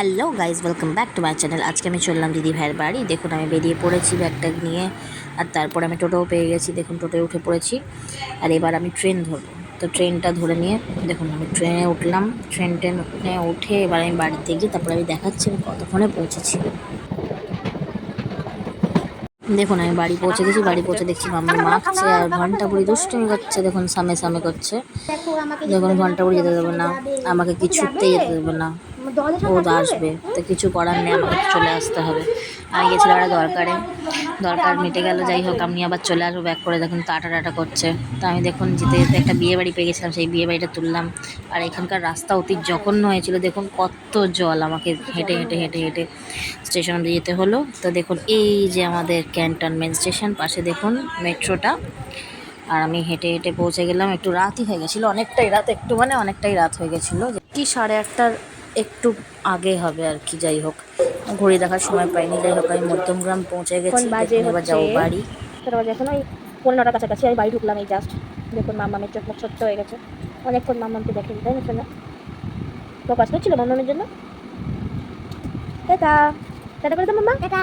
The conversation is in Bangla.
Hello guys, welcome back to my channel. আজকে আমি চললাম দিদি ভাইয়ের বাড়ি। দেখুন আমি বেরিয়ে পড়েছি ব্যাগটা নিয়ে, আর তারপর আমি টোটোও পেয়ে গেছি। দেখুন টোটোয় উঠে পড়েছি, আর এবার আমি ট্রেন ধরবো। তো ট্রেনটা ধরে নিয়ে দেখুন আমি ট্রেনে উঠলাম। ট্রেনে উঠে এবার আমি বাড়িতে গিয়ে তারপর আমি দেখাচ্ছি আমি কতক্ষণে পৌঁছেছি। দেখুন আমি বাড়ি পৌঁছে গেছি। বাড়ি পৌঁছে দেখছি মাম্মা মাখছে আর ঘন্টা বুড়ি দুষ্টুমি করছে। দেখুন সামনে সামনে করছে। দেখুন ঘন্টা বুড়ি যেতে দেবে না, আমাকে কিছুতেই যেতে দেবে না। ও আসবে তো কিছু করার নেই, আমাকে চলে আসতে হবে। আমি গেছিলাম একটা দরকার মিটে গেল। যাই হোক আমি আবার চলে আসবো ব্যাক করে। দেখুন টাটা টাটা করছে। তো আমি দেখুন যেতে যেতে একটা বিয়ে বাড়ি পেয়ে গেছিলাম, সেই বিয়ে বাড়িটা তুললাম। আর এখানকার রাস্তা অতি জঘন্য হয়েছিল। দেখুন কত জল, আমাকে হেঁটে হেঁটে হেঁটে হেঁটে স্টেশন অব্দি যেতে হলো। তো দেখুন এই যে আমাদের ক্যান্টনমেন্ট স্টেশন, পাশে দেখুন মেট্রোটা। আর আমি হেঁটে হেঁটে পৌঁছে গেলাম। একটু রাতই হয়ে গেছিলো, অনেকটাই রাত, একটু মানে অনেকটাই রাত হয়ে গেছিলো, কি 8:30টার একটু আগে হবে আর কি। যাই হোক ঘড়ি দেখার সময় পাইনি। যাই হোক আমি মধ্যমগ্রাম পৌঁছে গেছি। দেখুন এবার যাবো বাড়ি। সেটা বাজে এখন ওই 9:15টার কাছাকাছি। আমি বাড়ি ঢুকলাম এই জাস্ট। দেখুন মাম্মামের চোখ মুখ ছোট্ট হয়ে গেছে। অনেকক্ষণ মাম্মামকে দেখেনি, তাই না শোনা? তো কষ্ট হচ্ছিল মাম্মামের জন্য। টাটা টাটা করে দাও মাম্মা। টাটা।